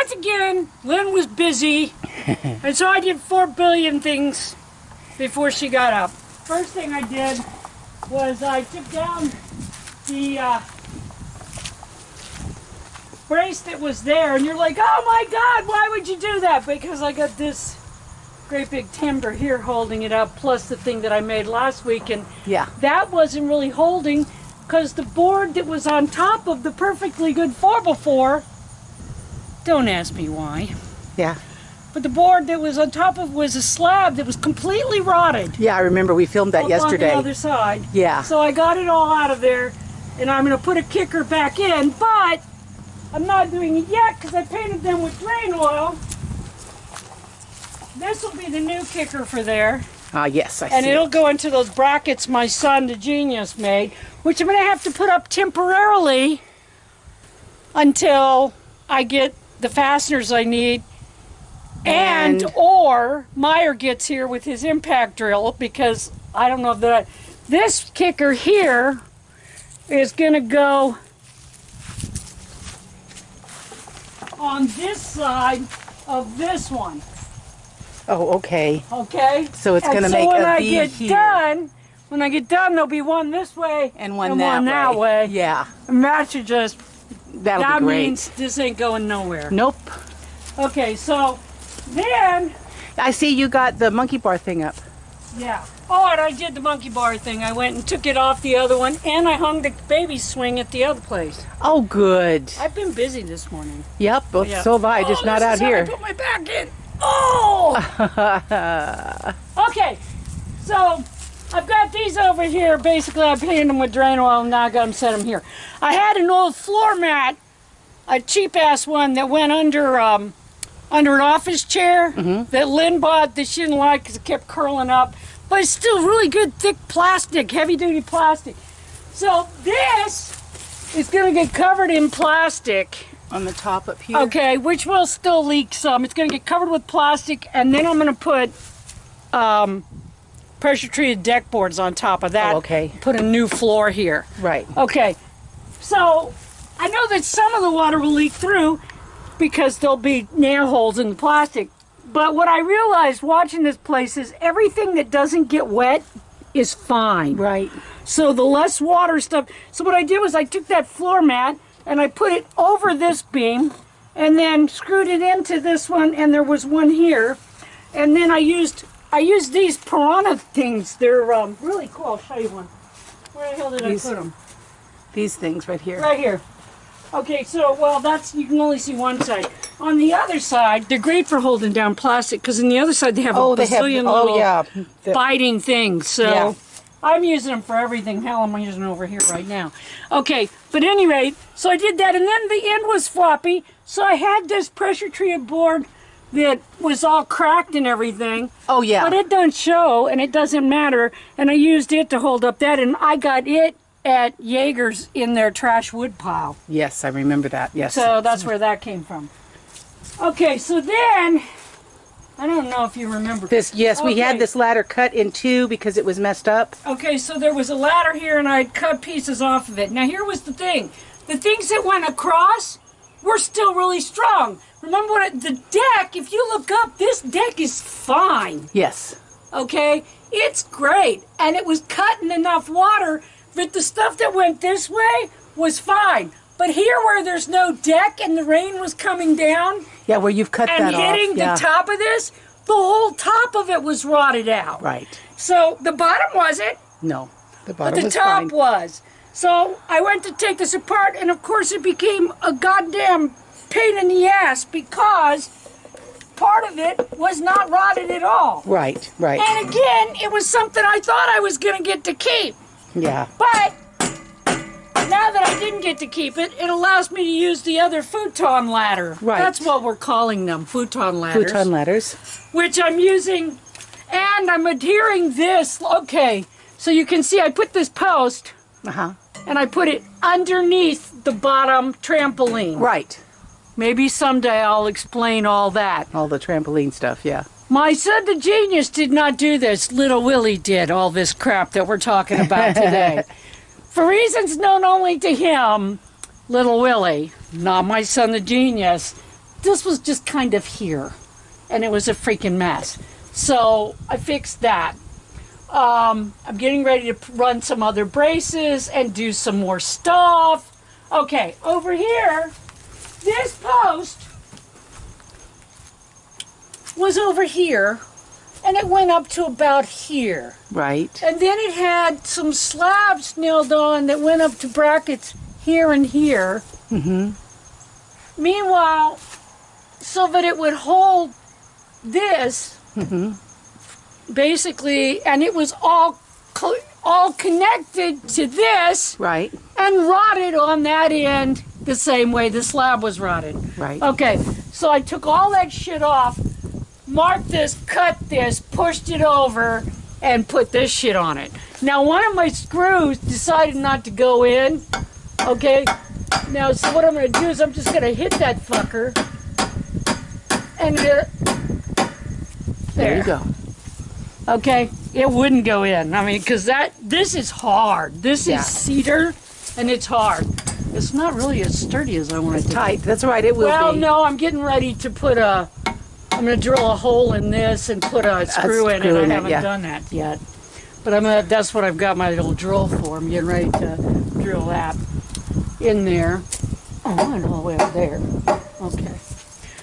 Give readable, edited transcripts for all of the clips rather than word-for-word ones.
once again, Lynn was busy, and so I did 4 billion things before she got up. First thing I did was I took down the brace that was there, and you're like, oh my God, why would you do that? Because I got this great big timber here holding it up, plus the thing that I made last week, and that wasn't really holding because the board that was on top of the perfectly good 4x4, don't ask me why. Yeah. But the board that was on top of was a slab that was completely rotted. Yeah, I remember we filmed that yesterday. On the other side. Yeah. So I got it all out of there, and I'm going to put a kicker back in, but I'm not doing it yet because I painted them with drain oil. This will be the new kicker for there. Yes, I see. And it'll go into those brackets my son, the genius, made, which I'm going to have to put up temporarily until I get the fasteners I need, and or Meyer gets here with his impact drill, because I don't know if that. This kicker here is going to go on this side of this one. Oh, okay. Okay. So it's going to make a V here. When I get done, there'll be one this way and one that way. Yeah. And that should just. That means this ain't going nowhere. Nope. Okay, so then. I see you got the monkey bar thing up. Yeah. Oh, and I did the monkey bar thing. I went and took it off the other one, and I hung the baby swing at the other place. Oh, good. I've been busy this morning. Yep, so have I, just not out here. I put my back in. Oh! Okay, so I've got these over here. Basically, I painted them with drain oil, and now I got them set them here. I had an old floor mat, a cheap-ass one that went under an office chair that Lynn bought that she didn't like because it kept curling up. But it's still really good, thick plastic, heavy-duty plastic. So this is going to get covered in plastic. On the top up here? Okay, which will still leak some. It's going to get covered with plastic, and then I'm going to put pressure-treated deck boards on top of that. Oh, okay. Put a new floor here. Right. Okay, so I know that some of the water will leak through because there'll be nail holes in the plastic. But what I realized watching this place is everything that doesn't get wet is fine. Right. So the less water stuff. So what I did was I took that floor mat and I put it over this beam and then screwed it into this one, and there was one here. And then I used these piranha things. They're really cool. I'll show you one. Where the hell did I put them? These things right here. Right here. Okay, so, well, you can only see one side. On the other side, they're great for holding down plastic, because on the other side they have a bazillion little biting things. So I'm using them for everything. Hell, I'm using them over here right now. Okay, but at any rate, so I did that, and then the end was floppy, so I had this pressure-treated board that was all cracked and everything. Oh, yeah. But it doesn't show, and it doesn't matter, and I used it to hold up that, and I got it at Jaeger's in their trash wood pile. Yes, I remember that, yes. So that's where that came from. Okay, so then, I don't know if you remember. We had this ladder cut in two because it was messed up. Okay, so there was a ladder here and I'd cut pieces off of it. Now here was the thing. The things that went across were still really strong. Remember the deck, if you look up, this deck is fine. Yes. Okay, it's great. And it was cut in enough water. But the stuff that went this way was fine. But here where there's no deck and the rain was coming down. Yeah, where you've cut that off. And hitting the top of this, the whole top of it was rotted out. Right. So the bottom wasn't. No, the bottom was fine. But the top was. So I went to take this apart, and of course it became a goddamn pain in the ass because part of it was not rotted at all. Right, right. And again, it was something I thought I was going to get to keep. Yeah. But now that I didn't get to keep it, it allows me to use the other futon ladder. Right. That's what we're calling them, futon ladders. Futon ladders. Which I'm using, and I'm adhering this. Okay, so you can see I put this post, and I put it underneath the bottom trampoline. Right. Maybe someday I'll explain all that. All the trampoline stuff, yeah. My son, the genius, did not do this. Little Willie did all this crap that we're talking about today. For reasons known only to him, Little Willie, not my son, the genius, this was just kind of here, and it was a freaking mess. So I fixed that. I'm getting ready to run some other braces and do some more stuff. Okay, over here, this post was over here, and it went up to about here. Right. And then it had some slabs nailed on that went up to brackets here and here. Mm-hmm. Meanwhile, so that it would hold this, basically, and it was all connected to this, Right. and rotted on that end the same way the slab was rotted. Right. Okay, so I took all that shit off, marked this, cut this, pushed it over, and put this shit on it. Now, one of my screws decided not to go in. Okay, now, so what I'm going to do is I'm just going to hit that fucker. And There you go. Okay, it wouldn't go in. I mean, because this is hard. This Yeah. is cedar, and it's hard. It's not really as sturdy as I want it to be. Tight. That's right. It will Well, be. no, I'm getting ready to put I'm going to drill a hole in this and put a screw in it. screw I in it, haven't yeah. done that yet. But that's what I've got my little drill for. I'm getting ready to drill that in there. Oh, I went all the way up there. Okay.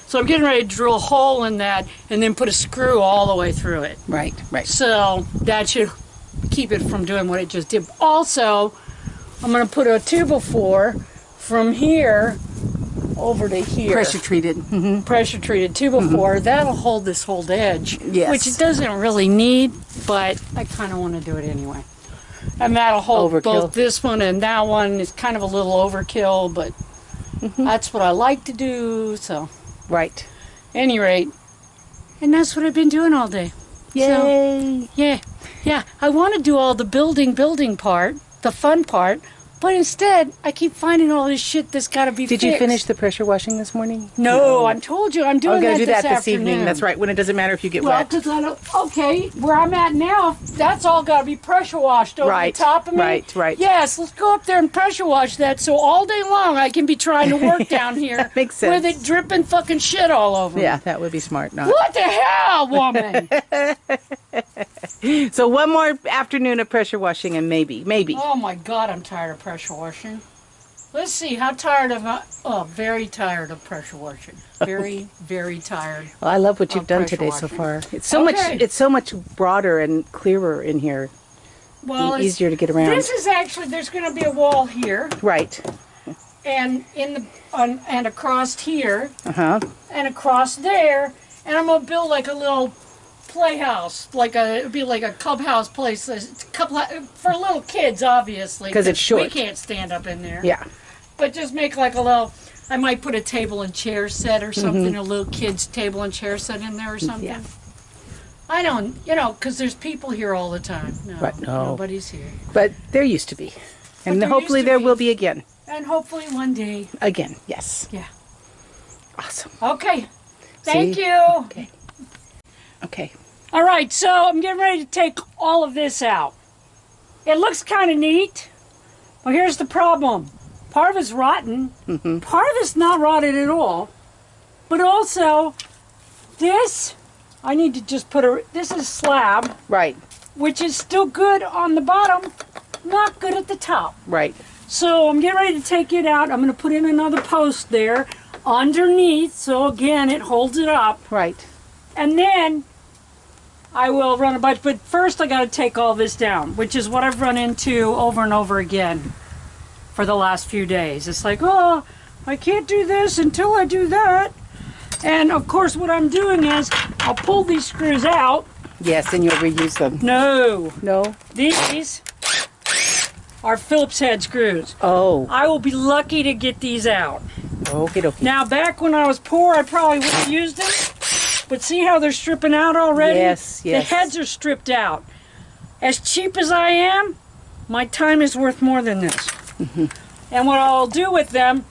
So I'm getting ready to drill a hole in that and then put a screw all the way through it. Right. Right. So that should keep it from doing what it just did. Also, I'm going to put a 2x4 from here over to here. Pressure treated. Mm-hmm. Pressure treated 2x4. That'll hold this whole edge. Yes. Which it doesn't really need, but I kind of want to do it anyway. And that'll hold Overkill. both this one and that one. It's kind of a little overkill, but that's what I like to do. So, Right. any rate, and that's what I've been doing all day. Yay. So, yeah. I want to do all the building part, the fun part, but instead I keep finding all this shit that's got to be Did fixed. you finish the pressure washing this morning? No, I told you I'm doing I'm going to do that this afternoon. evening. That's right. When it doesn't matter if you get Well, wet. because I don't. Okay, where I'm at now, that's all got to be pressure washed over Right, the top of me. right. Yes, let's go up there and pressure wash that, so all day long I can be trying to work down here Makes sense. with it dripping fucking shit all over me. Yeah, that would be smart. Not. What the hell, woman? So one more afternoon of pressure washing and maybe. Oh my God, I'm tired of pressure washing. Let's see, how tired am I? Oh, very tired of pressure washing. Very, very tired. Well, I love what you've Of done pressure today so washing. far. It's so much. Okay. It's so much broader and clearer in here. Well, it's Easier to get around. This is actually, there's going to be a wall here, Right. and and across here, Uh-huh. and across there, and I'm gonna build like a little playhouse, it'd be like a clubhouse place, it's a couple for little kids, obviously, 'Cause it's short. We can't stand up in there. Yeah. But just make like a little. I might put a table and chair set or something, a little kids table and chair set in there or something. Yeah. I don't, because there's people here all the time. No, Right, no. nobody's here. But there used to be. And there hopefully used to there be. will be again. And hopefully one day. Again. Yes. Yeah. Awesome. Okay. Thank See? you. Okay. Okay. All right, so I'm getting ready to take all of this out. It looks kind of neat. Well, here's the problem. Part of it's rotten. Part of it's not rotted at all. But also, this, I need to just this is slab, Right. which is still good on the bottom, not good at the top. Right. So I'm getting ready to take it out. I'm going to put in another post there underneath, so again, it holds it up. Right. And then I will run a bunch, but first I got to take all this down, which is what I've run into over and over again for the last few days. It's like, oh, I can't do this until I do that. And of course what I'm doing is I'll pull these screws out. Yes, and you'll reuse them. No, No? these are Phillips head screws. Oh. I will be lucky to get these out. Okie dokie. Now back when I was poor, I probably would have used them. But see how they're stripping out already? Yes, yes. The heads are stripped out. As cheap as I am, my time is worth more than this. And what I'll do with them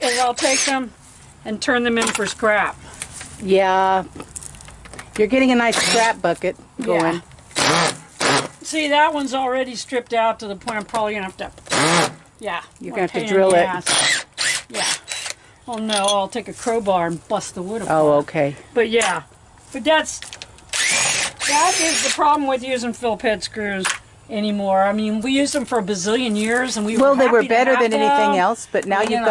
is I'll take them and turn them in for scrap. Yeah. You're getting a nice scrap bucket going. Yeah. See, that one's already stripped out to the point I'm probably going to have to... Yeah. You're what going to a have to pain in drill the it. ass. Yeah. Oh no, I'll take a crowbar and bust the wood apart. Oh, okay. But yeah, but that is the problem with using Phillips head screws anymore. I mean, we used them for a bazillion years, and we Well, were they were happy to better have than them. anything else, but now Well, you've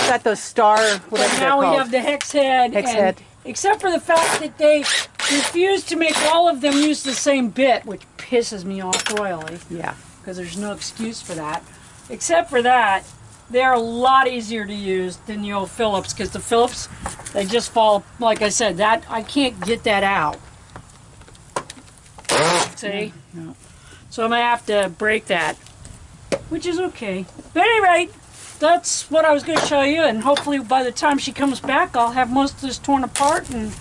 got those star, whatever But they're now we called. have the hex head. Hex and head. Except for the fact that they refuse to make all of them use the same bit, which pisses me off royally. Yeah. Because there's no excuse for that. Except for that, they're a lot easier to use than the old Phillips, because the Phillips, they just fall, like I said, that I can't get that out. See? No. So I'm going to have to break that, which is okay. But at any rate, that's what I was going to show you, and hopefully by the time she comes back, I'll have most of this torn apart and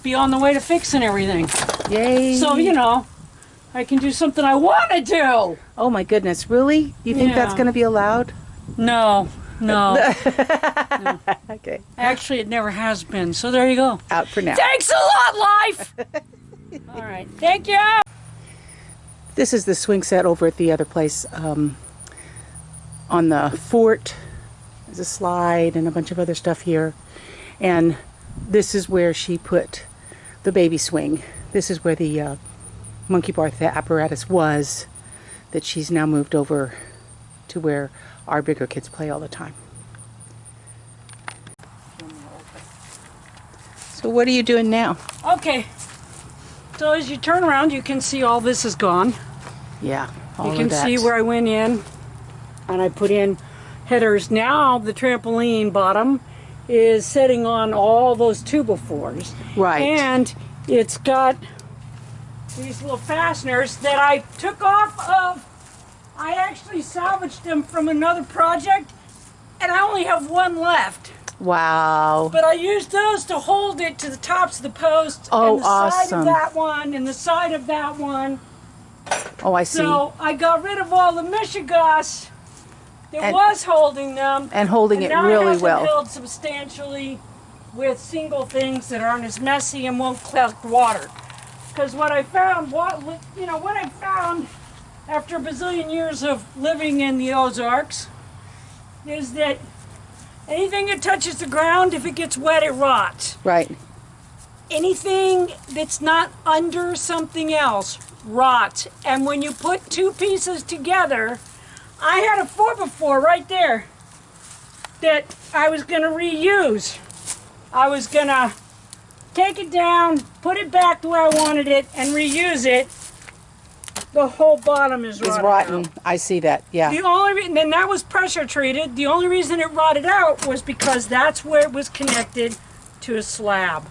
be on the way to fixing everything. Yay. So, you know, I can do something I want to do. Oh my goodness, really? You think that's Yeah. going to be allowed? No. No. Okay. Actually, it never has been, so there you go. Out for now. Thanks a lot, life! All right, thank you! This is the swing set over at the other place. On the fort, there's a slide and a bunch of other stuff here. And this is where she put the baby swing. This is where the monkey bar apparatus was, that she's now moved over to where our bigger kids play all the time. So what are you doing now? Okay, so as you turn around, you can see all this is gone. Yeah, all You of can that. see where I went in, and I put in headers. Now the trampoline bottom is sitting on all those 2x4s. Right. And it's got these little fasteners that I took off of. I actually salvaged them from another project, and I only have one left. Wow. But I used those to hold it to the tops of the posts. Oh, and the side awesome. of that one and the side of that one. Oh, I see. So I got rid of all the Michigas that And- was holding them. And holding it now I really have them well. held substantially with single things that aren't as messy and won't collect water. Because what I found, what I found after a bazillion years of living in the Ozarks is that anything that touches the ground, if it gets wet, it rots. Right. Anything that's not under something else rots. And when you put two pieces together, I had a 4x4 right there that I was going to reuse. I was going to take it down, put it back the way I wanted it, and reuse it. The whole bottom is It's rotted rotten. out. I see that. Yeah. The only reason, and that was pressure treated. The only reason it rotted out was because that's where it was connected to a slab.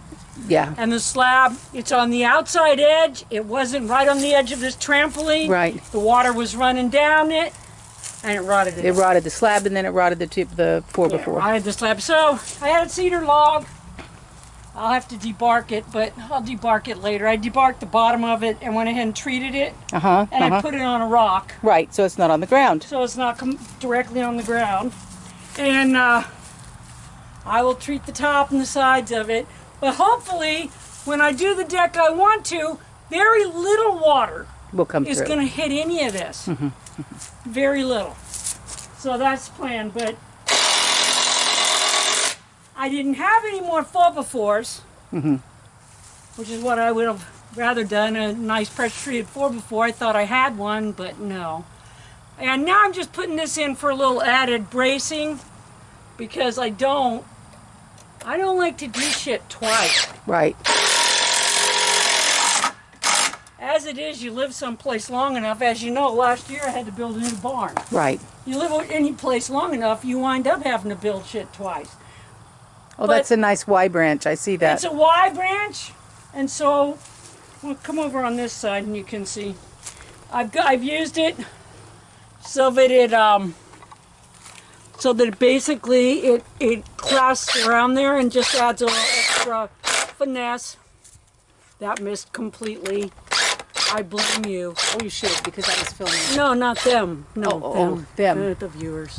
Yeah. And the slab, it's on the outside edge. It wasn't right on the edge of this trampoline. Right. The water was running down it, and it rotted it. It rotted the slab, and then it rotted the 4x4. I had the slab. So I had a cedar log. I'll have to debark it, but I'll debark it later. I debarked the bottom of it and went ahead and treated it, and I put it on a rock, Right, so it's not on the ground. so it's not directly on the ground. And I will treat the top and the sides of it. But hopefully, when I do the deck I want to, very little water Will come is through. going to hit any of this. Very little. So that's the plan. But I didn't have any more 4x4s, which is what I would have rather done, a nice pressure-treated 4x4. I thought I had one, but no. And now I'm just putting this in for a little added bracing, because I don't like to do shit twice. Right. As it is, you live someplace long enough. As you know, last year I had to build a new barn. Right. You live any place long enough, you wind up having to build shit twice. Oh, But- that's a nice Y branch. I see that. It's a Y branch, and so we'll come over on this side and you can see. I've used it so that it basically it clasps around there and just adds a little extra finesse. That missed completely. I blame you. Oh, you should, because I was filming. No, not them. No, Oh, them. The viewers.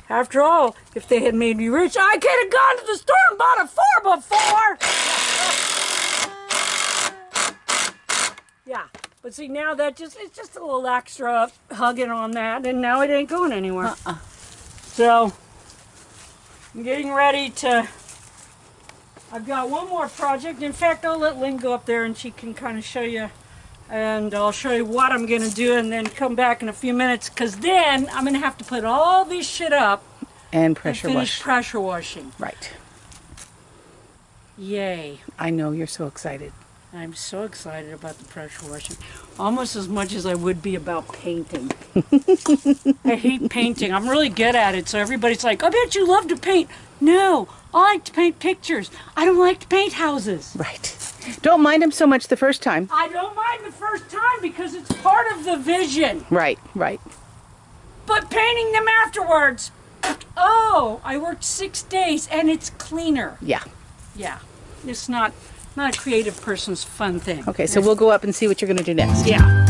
After all, if they had made me rich, I could have gone to the store and bought a 4x4. Yeah, but see now it's just a little extra hugging on that, and now it ain't going anywhere. So I'm getting ready to, I've got one more project. In fact, I'll let Lynn go up there and she can kind of show you, and I'll show you what I'm going to do and then come back in a few minutes, because then I'm going to have to put all this shit up And pressure and finish wash. pressure washing. Right. Yay. I know you're so excited. I'm so excited about the pressure washing. Almost as much as I would be about painting. I hate painting. I'm really good at it, so everybody's like, I bet you love to paint. No, I like to paint pictures. I don't like to paint houses. Right. Don't mind them so much the first time. I don't mind the first time because it's part of the vision. Right, right. But painting them afterwards, oh, I worked 6 days and it's cleaner. Yeah. Yeah, it's not a creative person's fun thing. Okay, so we'll go up and see what you're going to do next. Yeah.